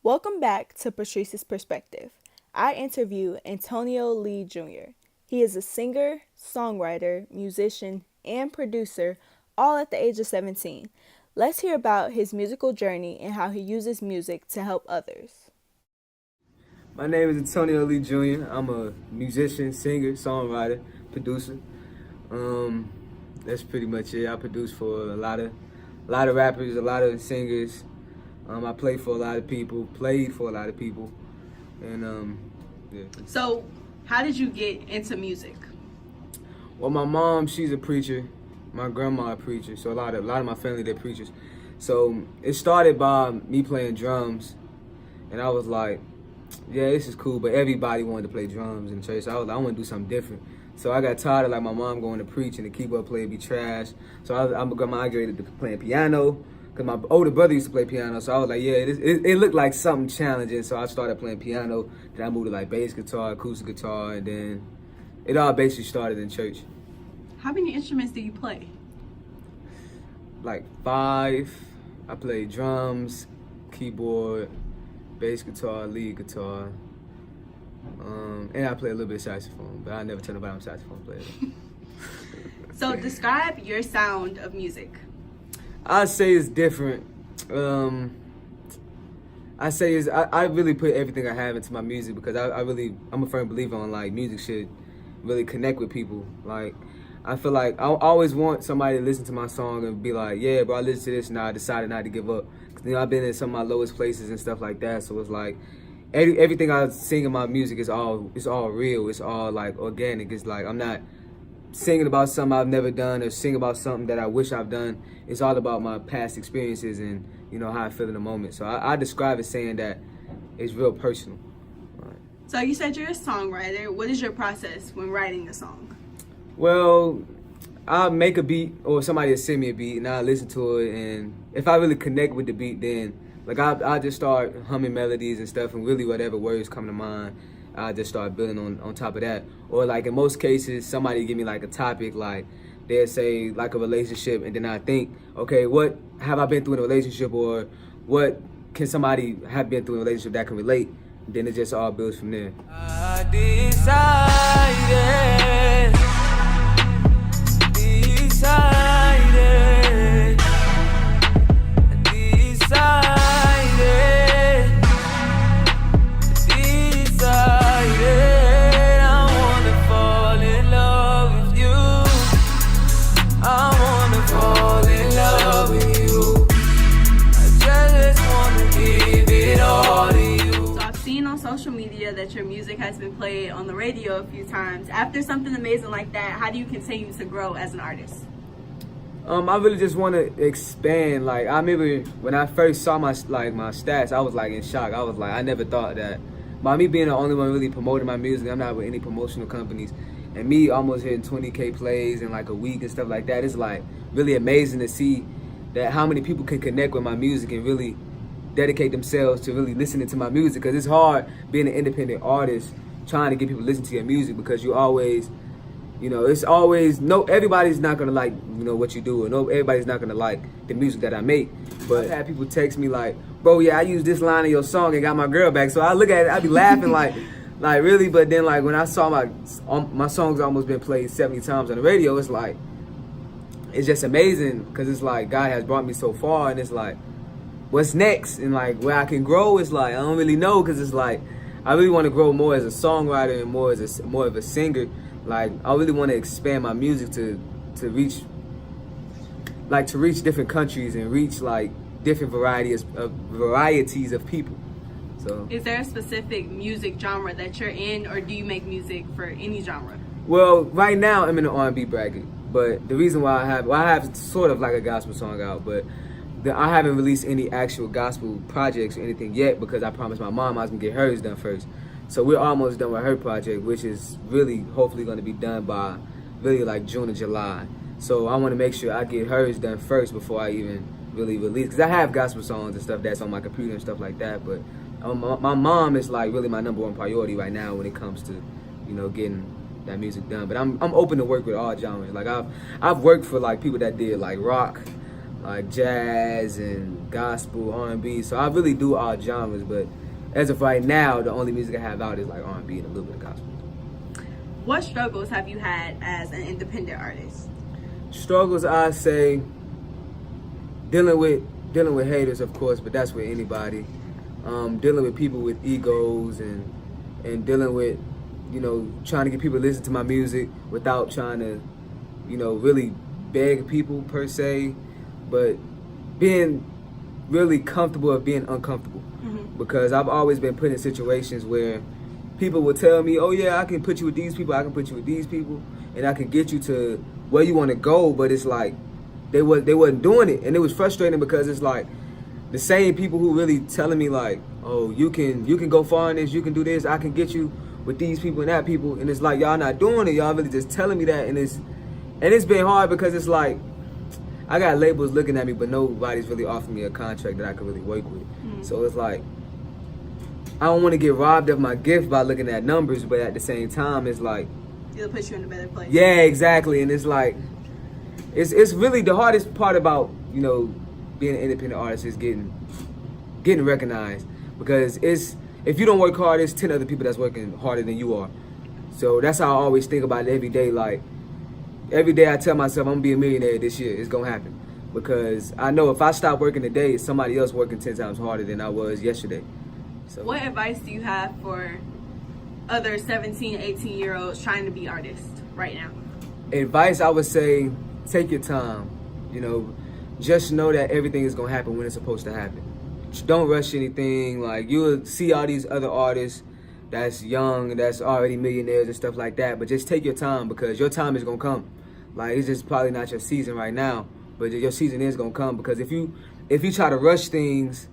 Welcome back to Patrice's Perspective. I interview Antonio Lee Jr. He is a singer, songwriter, musician, and producer, all at the age of 17. Let's hear about his musical journey and how he uses music to help others. My name is Antonio Lee Jr. I'm a musician, singer, songwriter, producer. That's pretty much it. I produce for a lot of rappers, a lot of singers. I play for a lot of people, played for a lot of people, and yeah. So, how did you get into music? Well, my mom, she's a preacher. My grandma a preacher. So a lot of my family, they're preachers. So it started by me playing drums, and I was like, yeah, this is cool. But everybody wanted to play drums in church. So I was like, I want to do something different. So I got tired of like my mom going to preach and the keyboard player be trash. So I migrated to playing piano. Cause my older brother used to play piano, so I was like, yeah, it looked like something challenging. So I started playing piano. Then I moved to like bass guitar, acoustic guitar, and then it all basically started in church. How many instruments do you play? Like 5. I play drums, keyboard, bass guitar, lead guitar, and I play a little bit of saxophone. But I never tell nobody I'm a saxophone player. So describe your sound of music. I say it's different. I really put everything I have into my music because I'm a firm believer on like music should really connect with people. Like I feel like I always want somebody to listen to my song and be like, yeah, bro, I listened to this and I decided not to give up. 'Cause, I've been in some of my lowest places and stuff like that. So it's like everything I sing in my music is all real. It's all like organic. It's like I'm not singing about something I've never done or sing about something that I wish I've done. It's all about my past experiences and how I feel in the moment. So I describe it saying that it's real personal. Right. So you said you're a songwriter. What is your process when writing a song? Well, I'll make a beat or somebody will send me a beat and I'll listen to it, and if I really connect with the beat, then like I just start humming melodies and stuff, and really whatever words come to mind, I just start building on top of that. Or like in most cases, somebody give me like a topic, like they'll say like a relationship, and then I think, okay, what have I been through in a relationship, or what can somebody have been through in a relationship that can relate? Then it just all builds from there. I social media that your music has been played on the radio a few times. After something amazing like that, how do you continue to grow as an artist? I really just want to expand. Like I remember when I first saw my stats, I was like in shock. I was like, I never thought that by me being the only one really promoting my music, I'm not with any promotional companies, and me almost hitting 20K plays in like a week and stuff like that. It's like really amazing to see that how many people can connect with my music and really dedicate themselves to really listening to my music, because it's hard being an independent artist trying to get people to listen to your music, because you always, it's always, everybody's not gonna like, what you do, or everybody's not gonna like the music that I make. But I've had people text me like, bro, yeah, I used this line of your song and got my girl back. So I look at it, I be laughing like really, but then like when I saw my songs almost been played 70 times on the radio, it's like, it's just amazing, because it's like God has brought me so far, and it's like, what's next, and like where I can grow is like I don't really know, because it's like I really want to grow more as a songwriter and more of a singer. Like I really want to expand my music to reach different countries and reach like different varieties of people. So is there a specific music genre that you're in, or do you make music for any genre? Well, right now I'm in the R&B bracket, but the reason why I have sort of like a gospel song out, but I haven't released any actual gospel projects or anything yet, because I promised my mom I was gonna get hers done first. So we're almost done with her project, which is really hopefully gonna be done by really like June or July. So I want to make sure I get hers done first before I even really release, because I have gospel songs and stuff that's on my computer and stuff like that. But my mom is like really my number one priority right now when it comes to getting that music done. But I'm open to work with all genres. Like I've worked for like people that did like rock, like jazz and gospel, R&B. So I really do all genres, but as of right now, the only music I have out is like R&B and a little bit of gospel. What struggles have you had as an independent artist? Struggles, I say, dealing with haters, of course, but that's with anybody. Dealing with people with egos and dealing with, trying to get people to listen to my music without trying to, really beg people per se, but being really comfortable of being uncomfortable. Because I've always been put in situations where people will tell me, oh yeah, I can put you with these people, I can put you with these people, and I can get you to where you want to go, but it's like they wasn't doing it, and it was frustrating because it's like the same people who really telling me like, oh, you can go far in this, you can do this, I can get you with these people and that people, and it's like y'all not doing it, y'all really just telling me that, and it's been hard because it's like I got labels looking at me, but nobody's really offering me a contract that I can really work with. So it's like I don't want to get robbed of my gift by looking at numbers, but at the same time, it's like it'll put you in a better place. Yeah, exactly, and it's like it's really the hardest part about being an independent artist is getting recognized, because if you don't work hard, there's 10 other people that's working harder than you are. So that's how I always think about it every day. Like every day I tell myself I'm gonna be a millionaire this year. It's gonna happen, because I know if I stop working today, it's somebody else working 10 times harder than I was yesterday. So what advice do you have for other 17, 18-year-olds trying to be artists right now? Advice, I would say, take your time. Just know that everything is gonna happen when it's supposed to happen. Don't rush anything. Like you'll see all these other artists that's young, that's already millionaires and stuff like that, but just take your time, because your time is gonna come. Like it's just probably not your season right now, but your season is gonna come. Because if you try to rush things,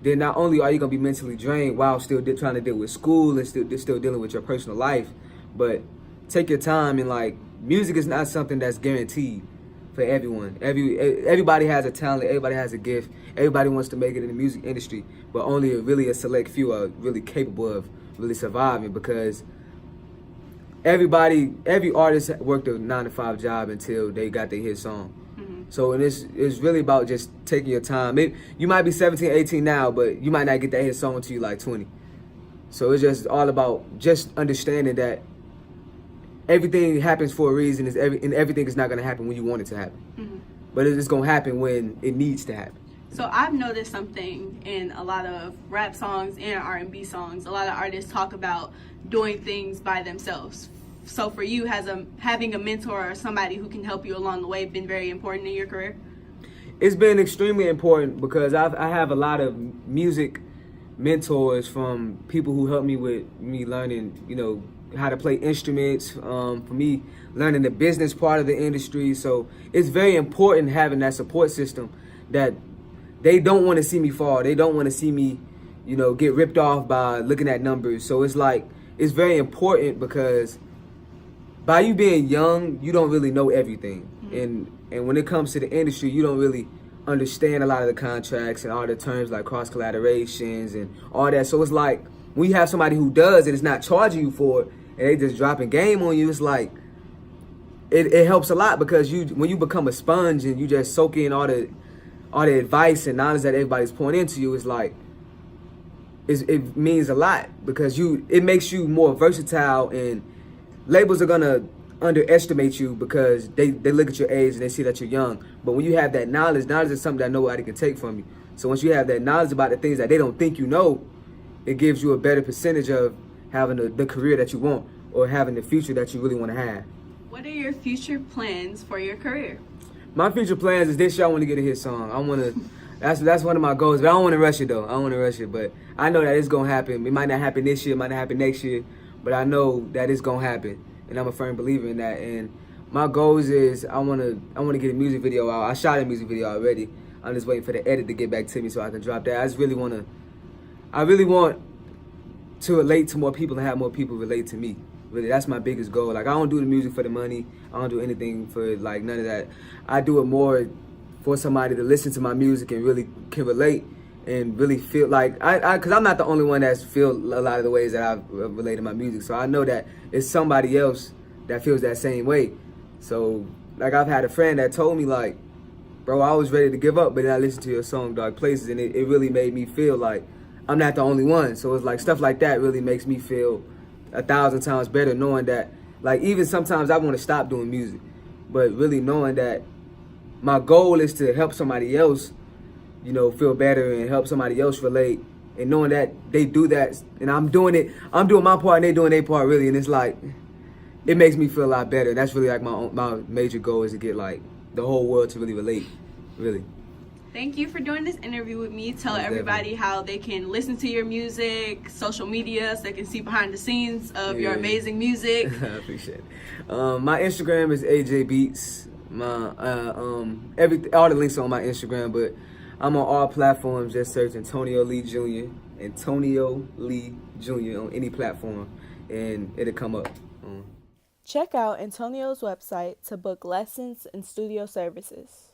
then not only are you gonna be mentally drained while still trying to deal with school and still dealing with your personal life, but take your time. And like music is not something that's guaranteed for everyone. Everybody has a talent, everybody has a gift, everybody wants to make it in the music industry, but only really a select few are really capable of really surviving, because every artist worked a 9-to-5 job until they got their hit song. So and it's really about just taking your time. You might be 17, 18 now, but you might not get that hit song until you like 20. So it's just all about just understanding that everything happens for a reason, and everything is not going to happen when you want it to happen. But it's going to happen when it needs to happen. So I've noticed something in a lot of rap songs and R&B songs. A lot of artists talk about doing things by themselves. So for you, has having a mentor or somebody who can help you along the way been very important in your career? It's been extremely important, because I have a lot of music mentors from people who helped me with me learning, how to play instruments, for me learning the business part of the industry. So it's very important having that support system, that they don't want to see me fall. They don't want to see me, get ripped off by looking at numbers. So it's like, it's very important, because by you being young, you don't really know everything. And when it comes to the industry, you don't really understand a lot of the contracts and all the terms like cross collaborations and all that. So it's like when you have somebody who does and is not charging you for it, and they just dropping game on you, it's like it helps a lot, because when you become a sponge and you just soak in all the advice and knowledge that everybody's pouring into you, it's like it means a lot, because it makes you more versatile, and labels are gonna underestimate you because they look at your age and they see that you're young. But when you have that knowledge is something that nobody can take from you. So once you have that knowledge about the things that they don't think you know, it gives you a better percentage of having the career that you want, or having the future that you really want to have. What are your future plans for your career? My future plans is this year I want to get a hit song. I want to. That's one of my goals. But I don't want to rush it though. I don't want to rush it, but I know that it's gonna happen. It might not happen this year. It might not happen next year. But I know that it's gonna happen, and I'm a firm believer in that. And my goals is I wanna get a music video out. I shot a music video already. I'm just waiting for the edit to get back to me so I can drop that. I really want to relate to more people and have more people relate to me. Really, that's my biggest goal. Like I don't do the music for the money. I don't do anything for like none of that. I do it more for somebody to listen to my music and really can relate and really feel like because I'm not the only one that's feel a lot of the ways that I relate to my music. So I know that it's somebody else that feels that same way. So like I've had a friend that told me like, bro, I was ready to give up, but then I listened to your song Dark Places, and it really made me feel like I'm not the only one. So it's like stuff like that really makes me feel 1,000 times better, knowing that, like, even sometimes I want to stop doing music, but really knowing that my goal is to help somebody else, you know, feel better and help somebody else relate, and knowing that they do that and I'm doing my part and they doing their part, really. And it's like, it makes me feel a lot better. That's really like my major goal, is to get like the whole world to really relate, really. Thank you for doing this interview with me. Tell everybody how they can listen to your music, social media, so they can see behind the scenes of your amazing music. I appreciate it. My Instagram is AJ Beats. My all the links are on my Instagram, but I'm on all platforms. Just search Antonio Lee Jr. Antonio Lee Jr. on any platform, and it'll come up. Check out Antonio's website to book lessons and studio services.